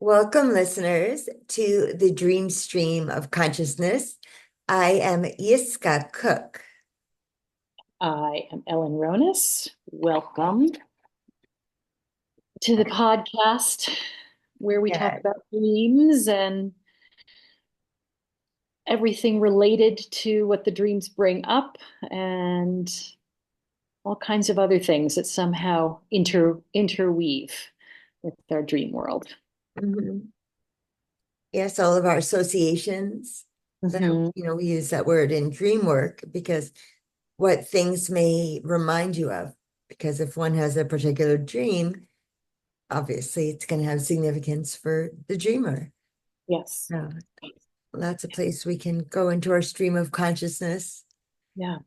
Welcome, listeners, to the Dream Stream of Consciousness. I am Yiskah Koock. I am Ellen Ronis. Welcome to the podcast where we talk Yeah. about dreams and everything related to what the dreams bring up and all kinds of other things that somehow interweave with our dream world. Mhm. Yes, all of our associations that, Mhm. we use that word in dream work because what things may remind you of. Because if one has a particular dream, obviously it's going to have significance for the dreamer. Yes. So that's a place we can go into our stream of consciousness. Yeah.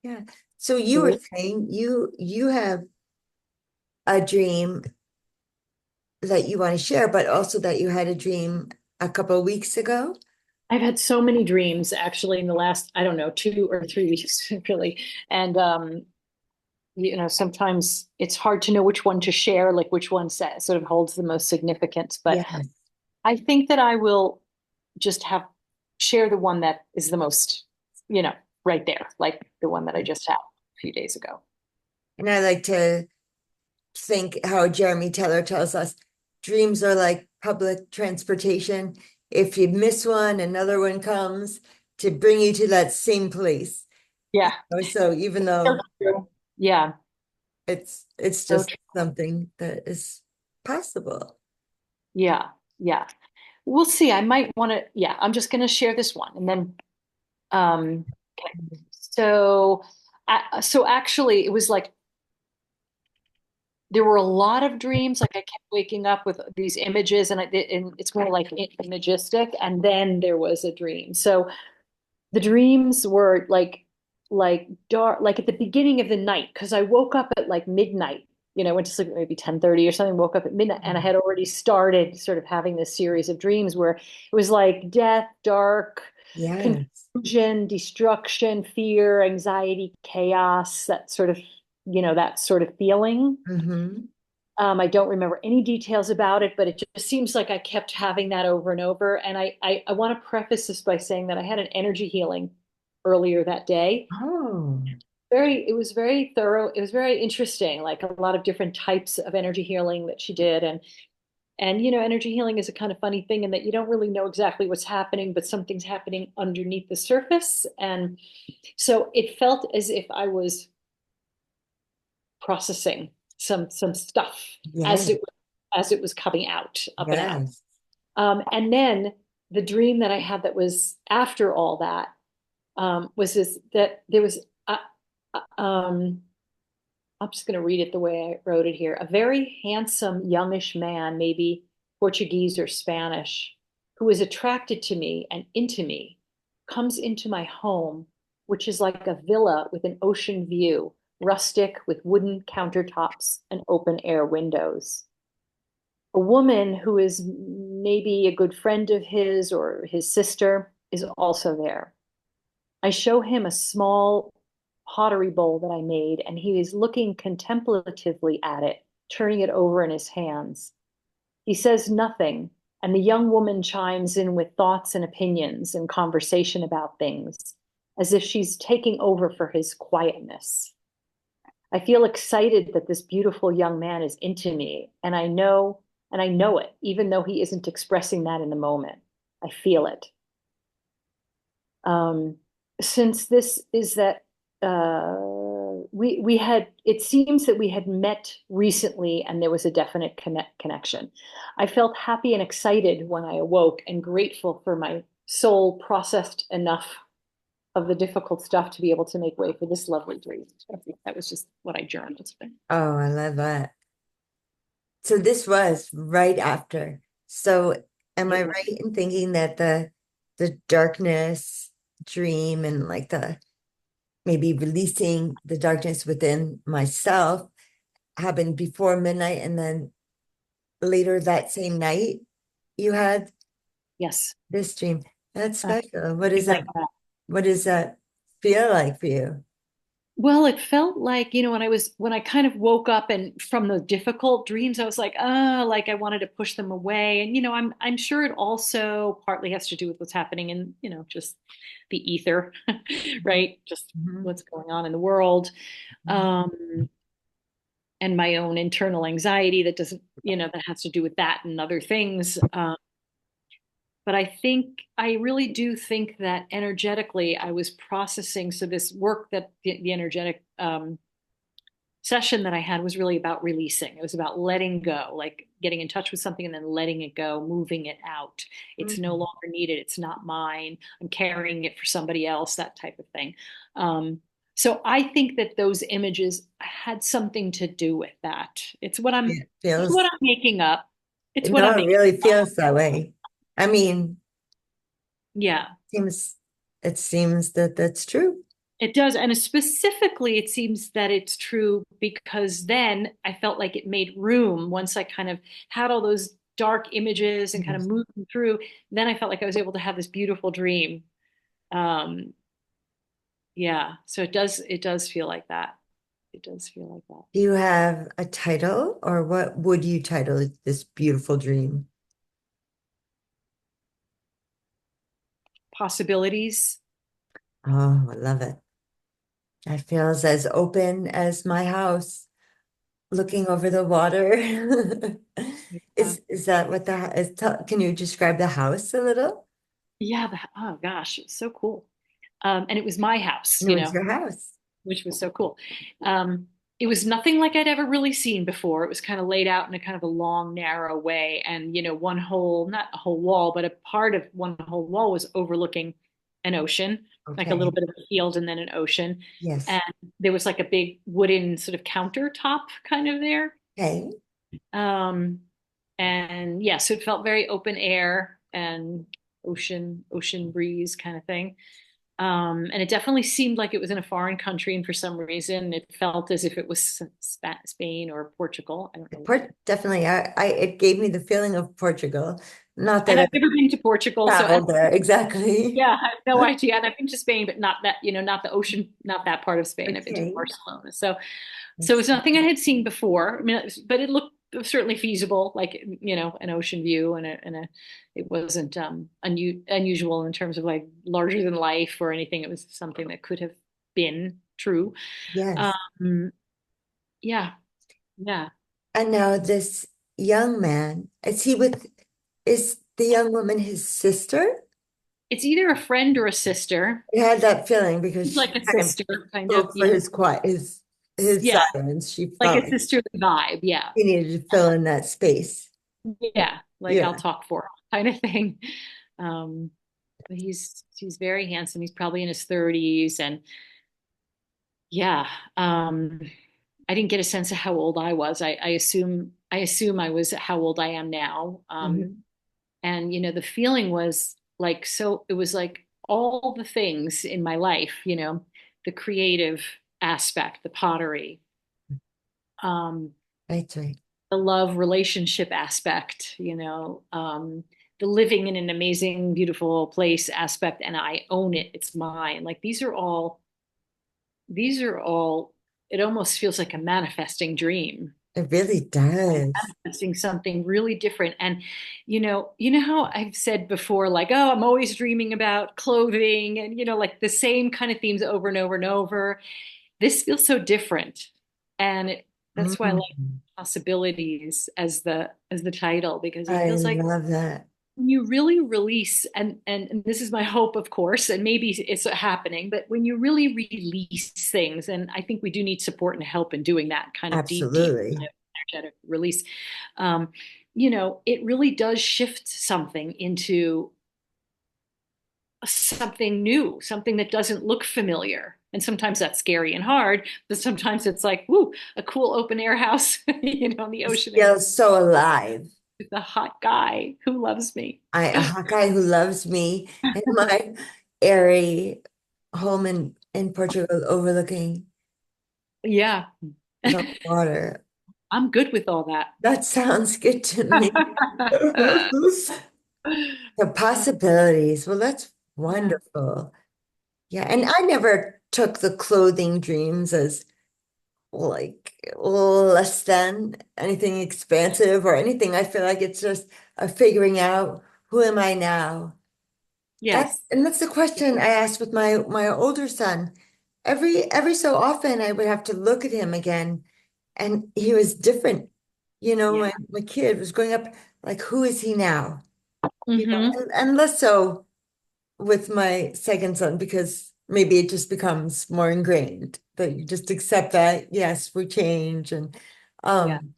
Yeah. So you were Great. saying you have a dream that you want to share, but also that you had a dream a couple of weeks ago. I've had so many dreams actually in the last, I don't know, 2 or 3 weeks, really. And sometimes it's hard to know which one to share, like which one sort of holds the most significance. But Yes. I think that I will just have share the one that is the most, you know, right there, like the one that I just had a few days ago. And I like to think how Jeremy Teller tells us dreams are like public transportation. If you miss one, another one comes to bring you to that same place. Yeah. So even So though true. Yeah. it's So just true. something that is possible. Yeah. Yeah. We'll see. I might want to, yeah, I'm just going to share this one and then, okay. So actually it was like there were a lot of dreams. Like I kept waking up with these images, and it's more like imagistic. And then there was a dream. So the dreams were like dark, like at the beginning of the night, because I woke up at like midnight. Went to sleep at maybe 10:30 or something. Woke up at midnight, and I had already started sort of having this series of dreams where it was like death, dark, Yes. confusion, destruction, fear, anxiety, chaos. That sort of feeling. Mm-hmm. I don't remember any details about it, but it just seems like I kept having that over and over. And I want to preface this by saying that I had an energy healing earlier that day. Oh, It was very thorough. It was very interesting, like a lot of different types of energy healing that she did. And energy healing is a kind of funny thing in that you don't really know exactly what's happening, but something's happening underneath the surface. And so it felt as if I was processing some stuff as yes, it was coming out, up and out. yes. And then the dream that I had that was after all that was this that there was I'm just going to read it the way I wrote it here. A very handsome youngish man, maybe Portuguese or Spanish, who is attracted to me and into me, comes into my home, which is like a villa with an ocean view, rustic with wooden countertops and open air windows. A woman who is maybe a good friend of his or his sister is also there. I show him a small pottery bowl that I made, and he is looking contemplatively at it, turning it over in his hands. He says nothing, and the young woman chimes in with thoughts and opinions and conversation about things, as if she's taking over for his quietness. I feel excited that this beautiful young man is into me, and I know it, even though he isn't expressing that in the moment. I feel it. Um, since this is that we had, it seems that we had met recently and there was a definite connection. I felt happy and excited when I awoke and grateful for my soul processed enough of the difficult stuff to be able to make way for this lovely dream. That was just what I journaled. Oh, I love that. So this was right after. So am I It right in thinking that the darkness dream and like the maybe releasing the darkness within myself happened before midnight and then later that same night you had Yes. this dream? That's Uh, special. like that. What does that feel like for you? Well, it felt like, when I kind of woke up and from the difficult dreams, I was like, like I wanted to push them away. And, I'm sure it also partly has to do with what's happening in, just the ether, right? Just Mhm. what's going on in the world. Mhm. Um, and my own internal anxiety that doesn't, that has to do with that and other things. But I really do think that energetically I was processing. So this work that the energetic session that I had was really about releasing. It was about letting go, like getting in touch with something and then letting it go, moving it out. It's no Mhm. longer needed. It's not mine. I'm carrying it for somebody else, that type of thing. Um, so I think that those images had something to do with that. It It's what feels, I'm making up. It's what no, I'm it making. really feels that way. I mean, Yeah. seems, it seems that that's true. It does. And specifically, it seems that it's true because then I felt like it made room once I kind of had all those dark images and kind of Yes. moved them through. Then I felt like I was able to have this beautiful dream. Um, yeah. So it does feel like that. It does feel like that. Do you have a title, or what would you title this beautiful dream? Possibilities. Oh, I love it. It feels as open as my house, looking over the water. Yeah. Is that what is? Can you describe the house a little? Yeah. Oh gosh, it's so cool. And it was my house, No, it's your house. which was so cool. Um, it was nothing like I'd ever really seen before. It was kind of laid out in a kind of a long, narrow way. And, one whole, not a whole wall, but a part of one whole wall was overlooking an ocean, like a little Okay. bit of a field and then an ocean. Yes. And there was like a big wooden sort of countertop kind of there. Okay. Um, and yeah, so it felt very open air and ocean breeze kind of thing. And it definitely seemed like it was in a foreign country, and for some reason, it felt as if it was Spain or Portugal. I don't know. Definitely. It gave me the feeling of Portugal. Not that And I've I've never been to Portugal, so and traveled there exactly. yeah, I have no idea. And I've been to Spain, but not that, not the ocean, not that part of Spain. I've been to Okay. Barcelona, so Let's it's see. nothing I had seen before. I mean, but it looked certainly feasible, like an ocean view, it wasn't unusual in terms of like larger than life or anything. It was something that could have been true. Yes. Um, yeah, yeah. And now this young man, is the young woman his sister? It's either a friend or a sister. I had that feeling because It's she like a kind of sister, kind of. spoke for Yeah, his quiet, his yeah, silence. She like felt a like sisterly vibe. Yeah, he needed to fill in that space. yeah. Like I'll Yeah. talk for her, kind of thing. Um, but he's very handsome. He's probably in his 30s, and yeah. I didn't get a sense of how old I was. I assume I was how old I am now. Mhm. And the feeling was like, so it was like all the things in my life, the creative aspect, the pottery, um, Right, right. the love relationship aspect, the living in an amazing, beautiful place aspect, and I own it. It's mine. Like these are all, it almost feels like a manifesting dream. It really does. Manifesting something really different. And how I've said before, like, oh, I'm always dreaming about clothing and like the same kind of themes over and over and over. This feels so different. And that's why I like Mm. possibilities as the title, because it I feels like love that. when you really release, and this is my hope, of course, and maybe it's happening, but when you really release things, and I think we do need support and help in doing that kind of deep Absolutely. energetic release, um, it really does shift something into something new, something that doesn't look familiar. And sometimes that's scary and hard, but sometimes it's like, woo, a cool open air house, in the It ocean and feels so alive. with a hot guy who loves me. A hot guy who loves me in my airy home in Portugal overlooking Yeah. the water. I'm good with all that. That sounds good to me. The possibilities. Well, that's Yeah. wonderful. Yeah, and I never took the clothing dreams as like less than anything expansive or anything. I feel like it's just a figuring out who am I now? Yes. And that's the question I asked with my older son. Every so often I would have to look at him again and he was different. Yeah. My kid was growing up like, who is he now? Hmm. And less so with my second son because maybe it just becomes more ingrained that you just accept that, yes, we change and Yeah. um,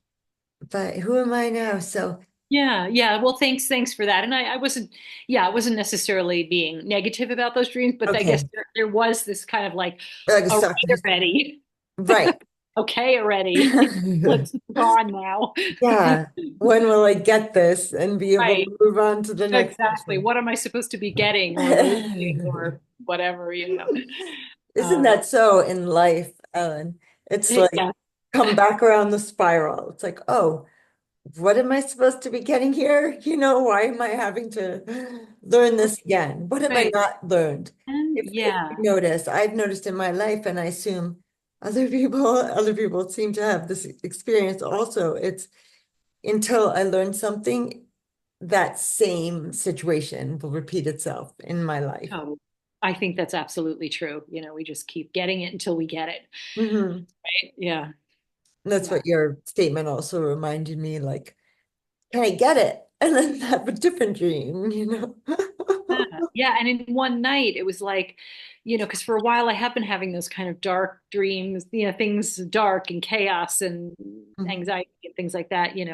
but who am I now? So Yeah, yeah. Well, thanks for that. And I wasn't, yeah, I wasn't necessarily being negative about those dreams, but I guess okay, there was this kind of like, like a all sucker. right already, Right. okay already, let's move on now. Yeah. When will I get this and be able Right, to move on to the next exactly. person? What am I supposed to be getting or releasing or whatever, you know? Isn't Um, that so in life, Ellen? It's like yeah, come back around the spiral. It's like, oh, what am I supposed to be getting here? Why am I having to learn this again? What have I right. not learned? And If you yeah, notice, I've noticed in my life, and I assume other people seem to have this experience also. It's until I learn something, that same situation will repeat itself in my life. oh, I think that's absolutely true. You know, we just keep getting it until we get it. Hmm. Right? Yeah. That's Yeah. what your statement also reminded me, like, can I get it? And then have a different dream? Yeah, yeah, and in one night it was like, because for a while I have been having those kind of dark dreams, things dark and chaos and Mhm. anxiety and things like that, in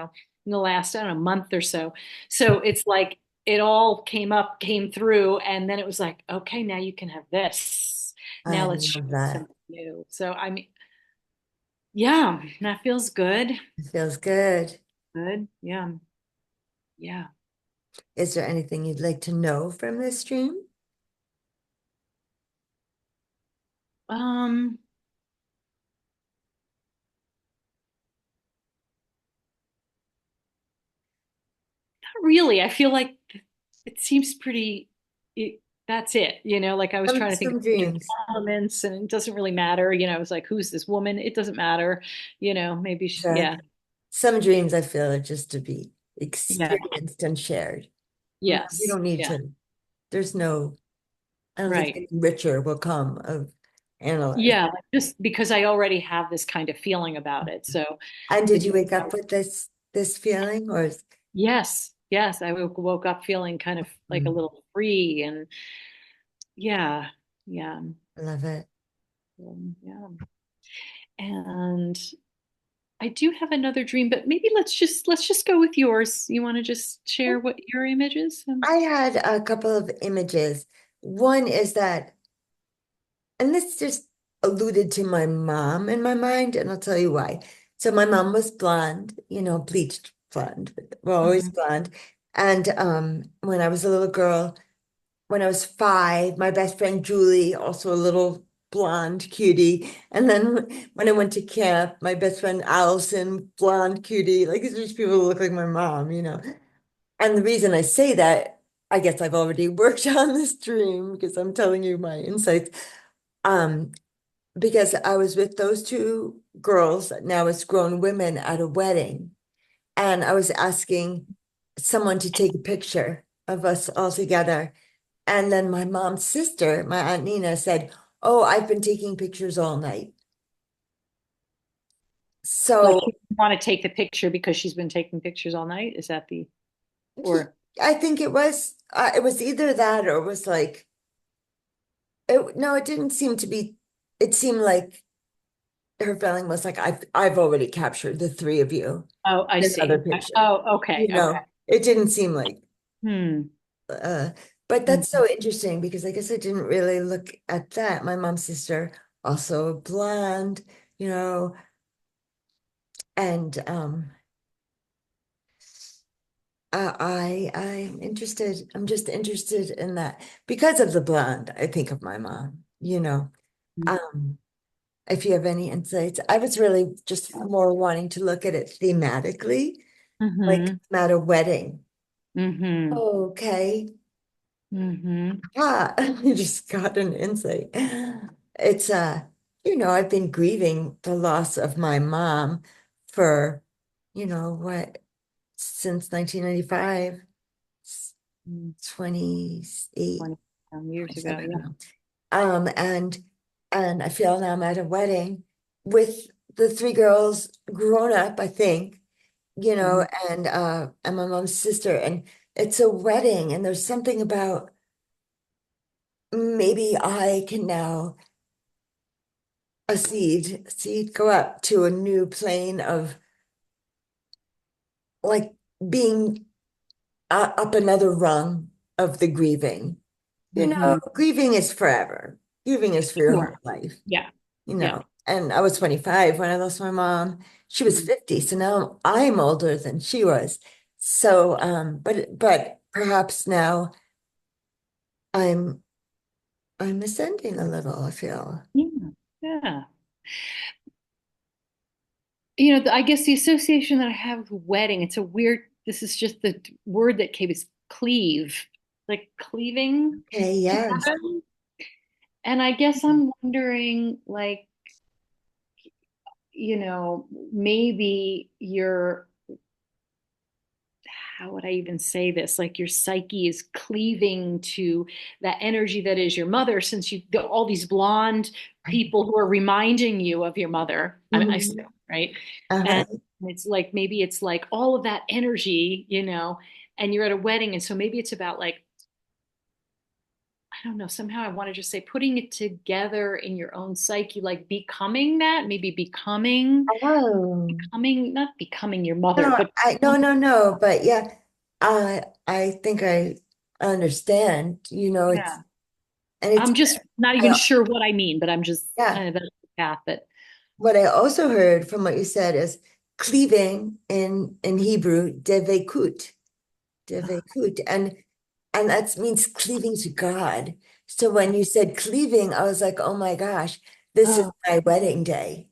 the last, I don't know, month or so. So it's like it all came through, and then it was like, okay, now you can have this. I Now let's shoot love that. something new. So I mean, yeah, that feels good. It feels good. Good. Yeah. Yeah. Is there anything you'd like to know from this dream? Um, Not really. I feel like it seems pretty, that's it, like I was Some trying to think of some different dreams. elements and it doesn't really matter. I was like, who's this woman? It doesn't matter, maybe, Sure. yeah, Some dreams I feel are just to be yeah, experienced and shared. We yes, don't need yeah, to, there's no, I don't think right. any richer will come of analyze. Yeah, like just because I already have this kind of feeling about it. So And did it's, you wake up with this feeling or yes, yes, I woke up feeling kind of like a Mm, little free and yeah, yeah, I love it. yeah. And I do have another dream, but maybe let's just go with yours. You want to just share what your image is? I had a couple of images. One is that, and this just alluded to my mom in my mind, and I'll tell you why. So my mom was blonde, bleached blonde, but we're always Mhm. blonde. And when I was a little girl, when I was 5, my best friend Julie, also a little blonde cutie. And then when I went to camp, my best friend Allison, blonde cutie. Like these are just people who look like my mom. And the reason I say that, I guess I've already worked on this dream because I'm telling you my insights. Um, because I was with those two girls, now as grown women, at a wedding, and I was asking someone to take a picture of us all together. And then my mom's sister, my Aunt Nina, said, "Oh, I've been taking pictures all night." Like So you want to take the picture because she's been taking pictures all night? Is that or I think it was either that or it was like no, it didn't seem to be. It seemed like her feeling was like I've already captured the three of you oh, I in see. another picture. Oh, okay, You okay. know, it didn't seem like Hmm. uh but that's Mhm. so interesting because I guess I didn't really look at that. My mom's sister, also blonde, you know, and I'm interested. I'm just interested in that because of the blonde. I think of my mom. Um, if you have any insights, I was really just more wanting to look at it thematically, like Mhm. I'm at a wedding. Mhm. Okay. Mhm. Ah, you just got an insight. it's I've been grieving the loss of my mom for, what, since 1995, s- Mm, 28, 20 years ago. 27, I Yeah. don't know. And I feel now I'm at a wedding with the three girls grown up, I think, Mhm. and my mom's sister, and it's a wedding, and there's something about maybe I can now a seed go up to a new plane of like being up another rung of the grieving. Mhm. Grieving is forever. Grieving is for your Sure. whole life, Yeah. Yeah. And I was 25 when I lost my mom. She was Mhm. 50, so now I'm older than she was. So, but perhaps now I'm I'm ascending a little, I feel. Yeah. Yeah. I guess the association that I have with wedding, it's a weird, this is just the word that came is cleave, like cleaving Okay, yes. together. And I guess I'm wondering, like, maybe how would I even say this? Like your psyche is cleaving to that energy that is your mother, since all these blonde people who are reminding you of your mother, I Mhm. right? Uh-huh. And it's like, maybe it's like all of that energy, and you're at a wedding. And so maybe it's about like, I don't know, somehow I want to just say putting it together in your own psyche, like becoming that, maybe Oh. not becoming your mother, No, but no, but yeah, I think I understand, it's yeah. and it's I'm just not even I, sure what I mean, but I'm just yeah, kind of that's the path that. what I also heard from what you said is cleaving in Hebrew, devekut, devekut, and that means cleaving to God. So when you said cleaving, I was like, oh my gosh, this is Oh. my wedding day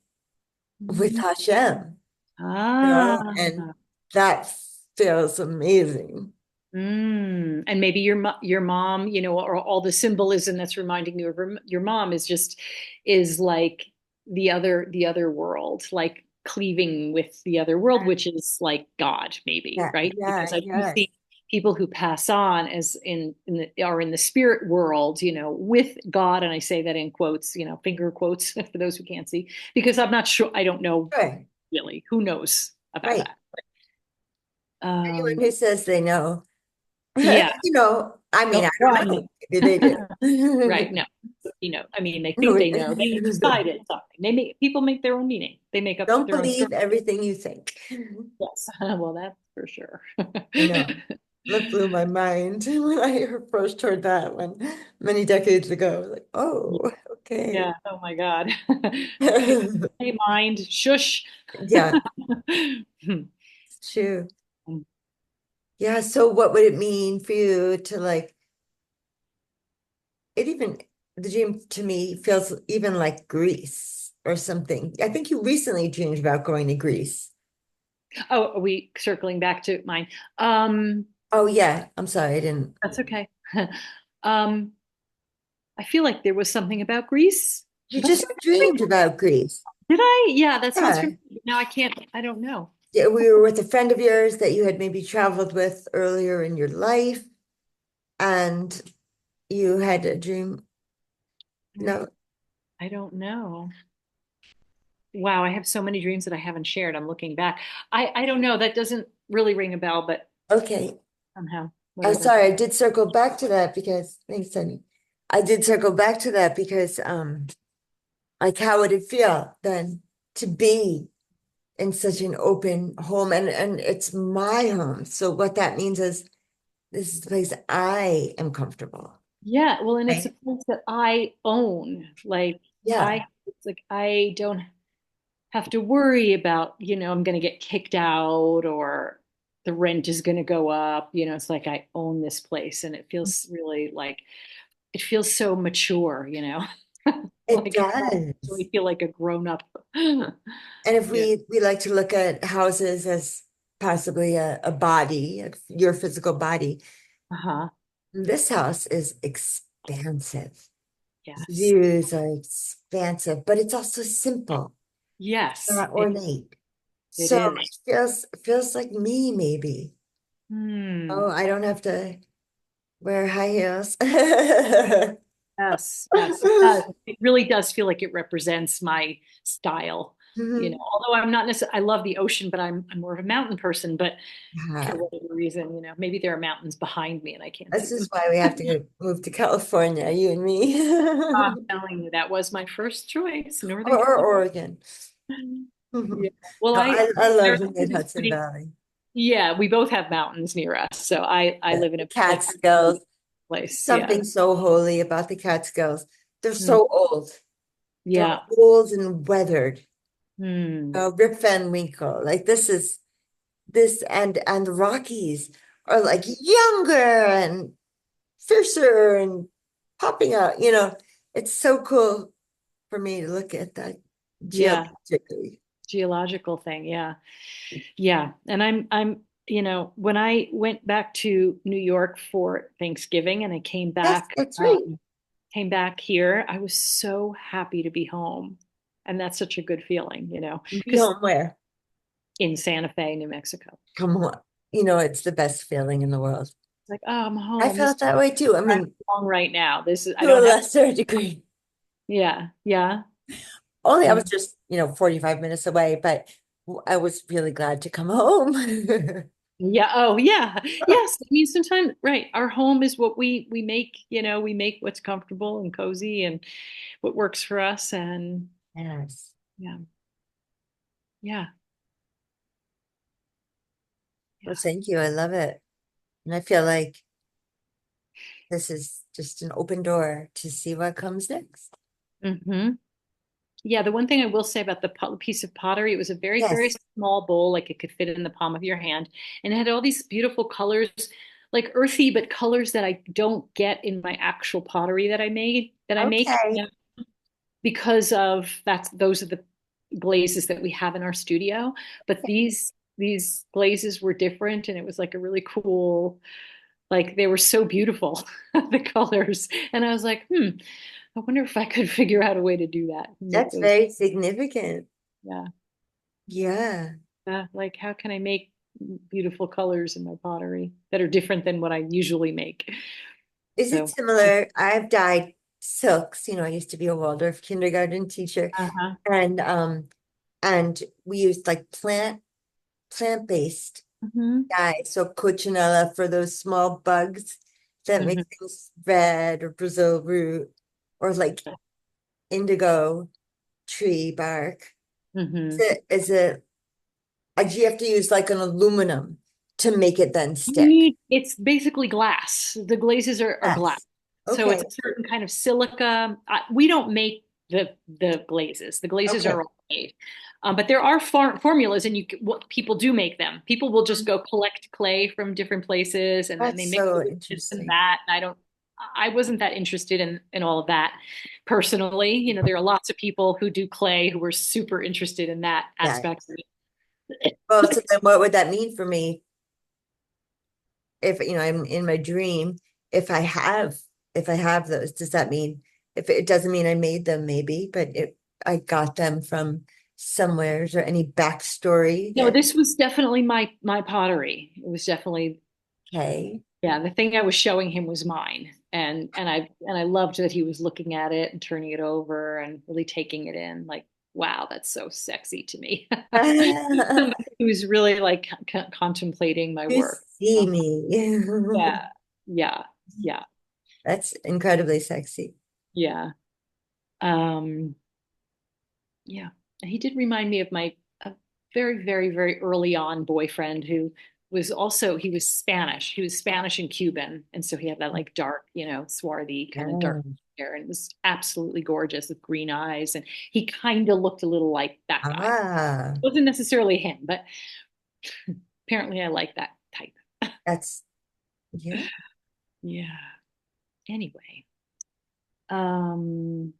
with Mm. Hashem, Ah. and that feels amazing. And maybe your mom, or all the symbolism that's reminding you of your mom is like the other world, like cleaving with the other world, which is like God, maybe, Yeah, right? yeah, Because I do yes. see people who pass on as are in the spirit world, with God, and I say that in quotes, finger quotes for those who can't see, because I'm not sure, I don't know Right, really, who knows about right. that. Anyone Um, who says they know, yeah, I mean, I don't don't run. know. Maybe they Right. do. No, I mean, they think No, they know. They decided something. People make their own meaning. They make up don't their own story. believe everything you think. Yes. Well, that's for sure. I know. That blew my mind when I first heard that one many decades ago. I was like, oh, okay. Yeah. Oh my God. Okay. Hey, mind. Shush. Yeah, it's true. Yeah, so what would it mean for you to like it even the dream to me feels even like Greece or something. I think you recently dreamed about going to Greece. Oh, are we circling back to mine? Um, Oh yeah, I'm sorry, I didn't. that's okay. Um, I feel like there was something about Greece. You Was just there? dreamed about Greece. Did I? Yeah, that sounds Yeah. familiar. Now I can't, I don't know. Yeah, we were with a friend of yours that you had maybe traveled with earlier in your life, and you had a dream. No, I don't know. Wow, I have so many dreams that I haven't shared. I'm looking back. I don't know. That doesn't really ring a bell, but okay. somehow, I'm whatever. sorry, I did circle back to that because thanks, Sunny. I did circle back to that because like how would it feel then to be in such an open home, and it's my home. So what that means is this is the place I am comfortable, Yeah, well, and it's a right? place that I own. Like Yeah. it's like I don't have to worry about, I'm going to get kicked out or the rent is going to go up. It's like I own this place, and it feels really like it feels so mature. It Like I does. really feel like a grown up. And if Yeah. we like to look at houses as possibly a body, your physical body, Uh-huh. this house is expansive. Yes. views are expansive, but it's also simple, Yes, not ornate. it So is. it feels like me, maybe. Hmm. Oh, I don't have to wear high heels. Yes, yes, it does. It really does feel like it represents my style. Mhm. Although I'm not necessarily, I love the ocean, but I'm more of a mountain person. But for Yeah. whatever reason, maybe there are mountains behind me and I can't This see is them. why we have to move to California, you and me. I'm telling you, that was my first choice, Northern Or California. Oregon. Yeah. No, Well, I love there's the Mid-Hudson pretty, Valley. yeah, we both have mountains near us, so I live in The a like Catskills. place. Yeah. Something so holy about the Catskills. They're Mm, so old. They're yeah. old and weathered. Mm, Rip Van Winkle. Like this and the Rockies are like younger and fiercer and popping out. It's so cool for me to look at that yeah. geologically. Geological thing. Yeah. Yeah. And when I went back to New York for Thanksgiving and I Yes, that's right. came back here, I was so happy to be home. And that's such a good feeling, Be because home where? in Santa Fe, New Mexico, Come on. It's the best feeling in the world. it's like, oh, I'm I home. This is felt that way too. I where I mean, belong right now. I to a don't have, lesser degree. yeah, yeah. Only I was Mm. just, 45 minutes away, but I was really glad to come home. Yeah. Oh, yeah. Yes. I mean, sometimes, right. Our home is what we make, we make what's comfortable and cozy and what works for us. And Yes. yeah, yeah, Well, yeah. thank you. I love it. And I feel like this is just an open door to see what comes next. Hmm. Yeah. The one thing I will say about the piece of pottery, it was a very, very Yes. small bowl, like it could fit in the palm of your hand. And it had all these beautiful colors, like earthy, but colors that I don't get in my actual pottery that I make. Okay. Because of those are the glazes that we have in our studio. But these glazes were different, and it was like a really cool, like they were so beautiful, the colors. And I was like, I wonder if I could figure out a way to do that, make That's those. very significant. Yeah, Yeah. like how can I make beautiful colors in my pottery that are different than what I usually make? Is it So, similar? I've dyed silks. I used to be a Waldorf kindergarten teacher, uh-huh. and we used like plant-based Hmm. dye. So cochinella for those small bugs that make Hmm. things red, or Brazil root, or like indigo tree bark. Is Hmm. it is it do you have to use like an aluminum to make it then stick? It's basically glass. The glazes are glass. Yes. So it's Okay. a certain kind of silica. We don't make the glazes. The glazes Okay. are all made. But there are formulas, and what people do make them. People will just go collect clay from different places, and then they That's mix so it with this and interesting. that. And I wasn't that interested in all of that personally. There are lots of people who do clay who are super interested in that Yeah. aspect. Well, so then what would that mean for me if I'm in my dream? If I have if I have those, does that mean if it doesn't mean I made them maybe, but I got them from somewhere? Is there any backstory No, that this was definitely my pottery. It was definitely, okay? yeah, the thing I was showing him was mine. And I loved that he was looking at it and turning it over and really taking it in. Like, wow, that's so sexy to me. Somebody who's really like contemplating my You work. see me. Yeah, yeah, yeah, That's incredibly sexy. yeah. Um, Yeah. And he did remind me of my a very, very, very early on boyfriend who he was Spanish. He was Spanish and Cuban. And so he had that like dark, swarthy kind of dark Yeah. hair and was absolutely gorgeous with green eyes. And he kind of looked a little like that guy. Ah, Wasn't necessarily him, but apparently I like that type. that's yeah. Yeah. Anyway. Um,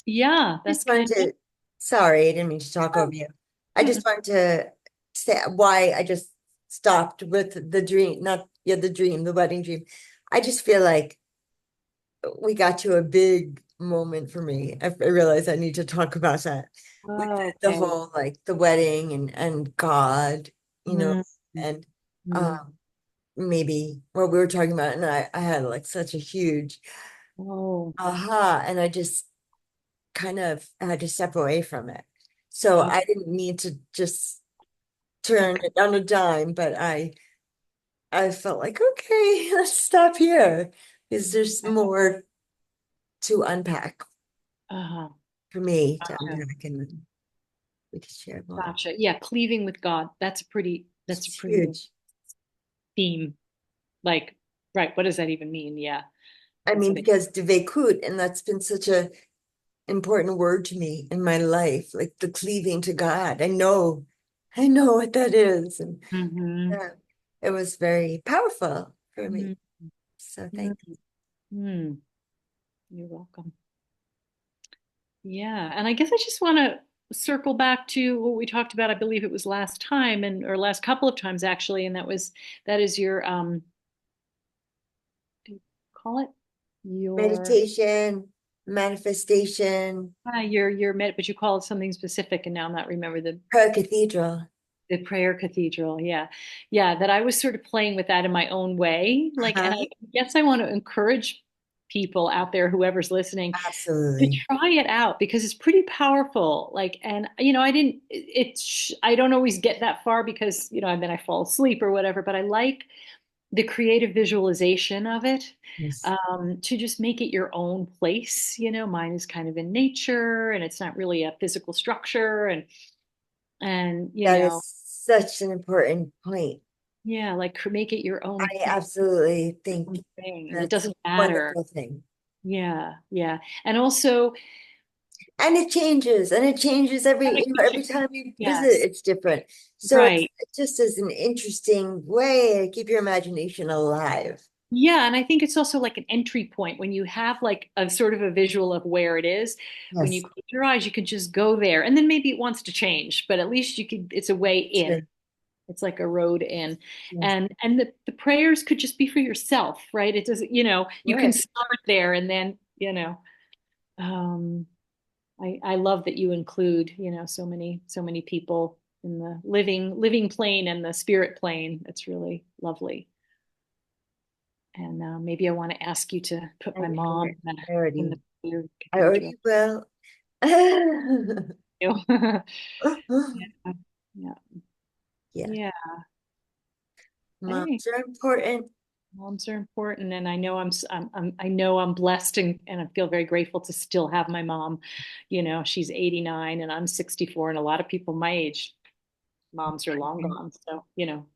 yeah, that's Just wanted kind of to, sorry, I didn't mean to talk over you. I it. just wanted to say why I just stopped with the dream, not yeah, the dream, the wedding dream. I just feel like we got to a big moment for me. I realized I need to talk about that with Oh, the okay. whole like the wedding and God, you know, Mm, and mm. um maybe what we were talking about, and I had like such a huge Oh, aha, and I just kind of had to step away from it. So okay. I didn't need to just turn Okay. it on a dime, but I felt like, okay, let's stop here because there's more to unpack Uh-huh. for me to Gotcha. unpack, and then we could share more. Gotcha. Yeah, cleaving with God. That's a It's pretty huge. theme. Like, right, what does that even mean? Yeah, I that's mean, what it. because devekut, and that's been such a important word to me in my life, like the cleaving to God. I know what that is. And Mm-hmm. yeah, it was very powerful for me. Mm-hmm. So thank Mm-hmm. You're welcome. Yeah, and I guess I just want to circle back to what we talked about. I believe it was last time and or last couple of times actually, and that is your what do you call it? you. Meditation, manifestation, Your med, but you call it something specific, and now I'm not remember prayer cathedral. the prayer cathedral. Yeah, yeah. That I was sort of playing with that in my own way, like, and Uh-huh. I guess I want to encourage people out there, whoever's listening, to Absolutely. try it out because it's pretty powerful. Like, and I didn't, I don't always get that far because, and then I fall asleep or whatever, but I like the creative visualization of it, Yes. to just make it your own place. Mine is kind of in nature and it's not really a physical structure. And, That is such an important point. yeah, like make it your own, I absolutely think own thing and it that's a doesn't matter. wonderful thing. Yeah. Yeah. And also, And it changes every time you visit, yes, it's different. So right. it just is an interesting way to keep your imagination alive. Yeah, and I think it's also like an entry point when you have like a sort of a visual of where it is. When you Yes, close your eyes, you can just go there, and then maybe it wants to change, but at least you could. It's a way it's in. good. It's like a road in, Yes. and the prayers could just be for yourself, right? It doesn't, you can Right. start there, and then um, I love that you include so many people in the living plane and the spirit plane. It's really lovely. And maybe I want to ask you to put I, my mom I in the already, prayer I cathedral. already will. Yeah, yeah, Yeah, yeah. Hey, moms are important. moms are important, and I know I know I'm blessed, and I feel very grateful to still have my mom. She's 89 and I'm 64, and a lot of people my age, moms are long gone. So,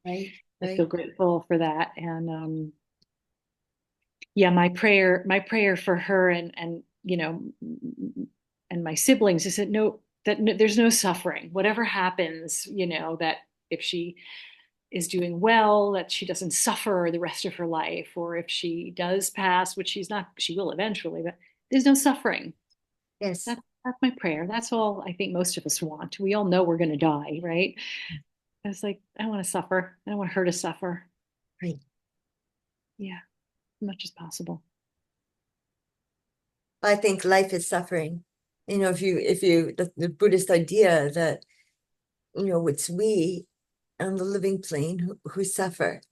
Right, I feel right. grateful for that. And yeah, my prayer for her and and my siblings is that there's no suffering whatever happens, that if she is doing well, that she doesn't suffer the rest of her life, or if she does pass, which she will eventually, but there's no suffering. Yes, That's my prayer. That's all I think most of us want. We all know we're going to die, right? It's like I don't want to suffer. I don't want her to suffer. right. Yeah, as much as possible. I think life is suffering. The Buddhist idea that, it's we on the living plane who suffer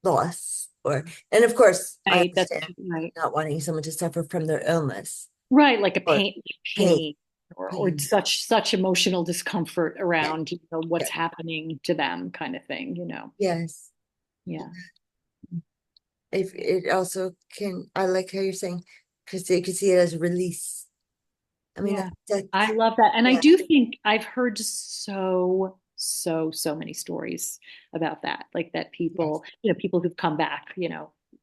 loss, and of course, I Right, that's understand right. not wanting someone to suffer from their illness Right, like a or pain, pain, or pain. such emotional discomfort Yeah, around, yeah, what's happening to them, kind of thing. yes. Yeah, If it also can, I like how you're saying, because you can see it as a release. I mean, yeah. I that's, love that. And I yeah, do think I've heard so many stories about that. Like that yes. people who've come back,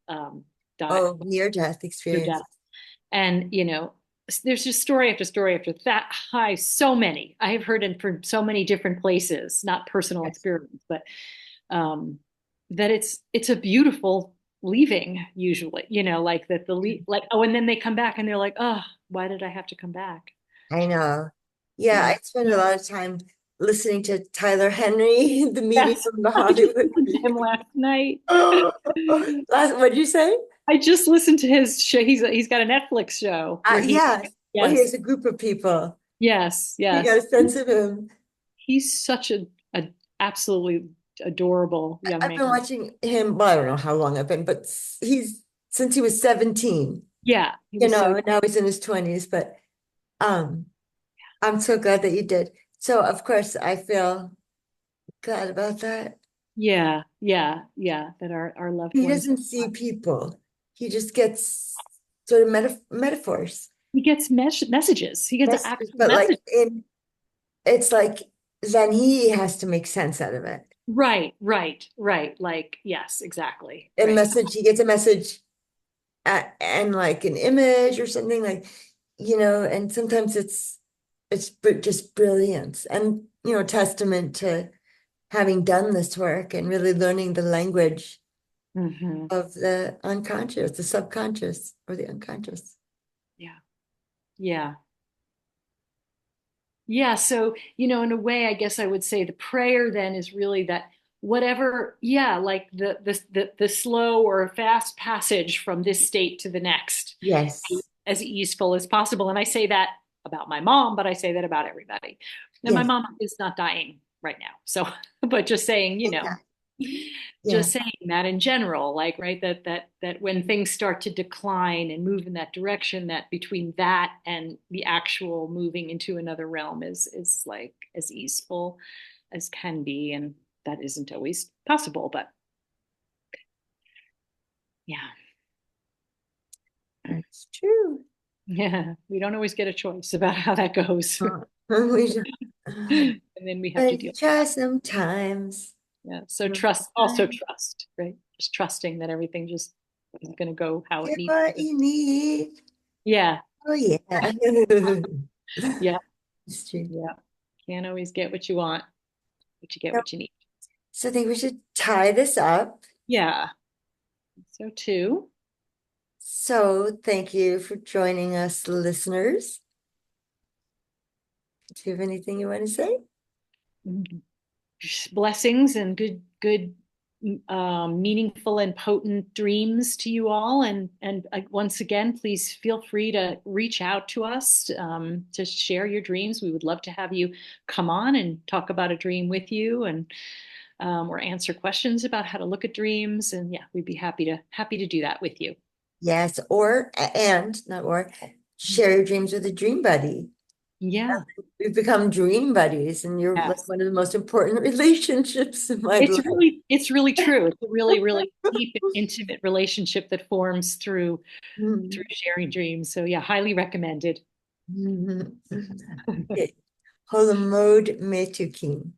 um, die Oh, near death near experience. death. And, there's just story after story after that high, so many. I have heard it from so many different places, not personal Yes. experience, but um, that it's a beautiful leaving usually, like that like, oh, and then they come back and they're like, oh, why did I have to come back? I know. Yeah, Yeah. I spend a lot of time listening to Tyler Henry, the medium Yes. from the I just Hollywood listened to him medium. last night. What'd you say? I just listened to his show. He's got a Netflix show where he, Yes. Well, yes, here's a group of people. yes, You got yes. a sense of him. He's such a absolutely adorable young I've man. been watching him. Well, I don't know how long I've been, but he's since he was 17, Yeah, he was so and now he's in his 20s. But um, I'm so glad that you did. So, of course, I feel glad about that. yeah, yeah, yeah. That our loved He ones. doesn't see people. He just gets sort of metaphors. He gets messages. He gets Yes, actual but like messages. it's like then he has to make sense out of it. Right, right, right. Like, yes, exactly. A Right. message, he gets a message and like an image or something like, and sometimes it's just brilliance and testament to having done this work and really learning the language Hmm. of the unconscious, the subconscious or the unconscious. Yeah, yeah. Yeah, so, in a way, I guess I would say the prayer then is really that whatever, yeah, like the slow or fast passage from this state to the next, Yes. as easeful as possible. And I say that about my mom, but I say that about everybody. And my Yes. mom is not dying right now. So, but just saying, Yeah. just Yeah. saying that in general, like, right, that when things start to decline and move in that direction, that between that and the actual moving into another realm is like as easeful as can be. And that isn't always possible, but yeah. That's true. Yeah, we don't always get a choice about how that goes. We don't- And then we have to deal. But just sometimes, Yeah. So trust, also trust, right? Just trusting that everything just is going to go how it get needs what to. you need. Yeah. Oh yeah. Yeah. It's true. Yeah. Can't always get what you want, but you get Yep. what you need. So I think we should tie this up. Yeah. So too. So thank you for joining us, listeners. Do you have anything you want to say? Blessings and good, meaningful and potent dreams to you all. And once again, please feel free to reach out to us to share your dreams. We would love to have you come on and talk about a dream with you, and or answer questions about how to look at dreams. And yeah, we'd be happy to do that with you. Yes, or and not or share your dreams with a dream buddy. Yeah. We've become dream buddies, and you're like Yes. one of the most important relationships in my life. It's really true. It's a really deep, intimate relationship that forms through Mhm. sharing dreams. So yeah, highly recommended. Mhm. Okay. Holomode Metukin.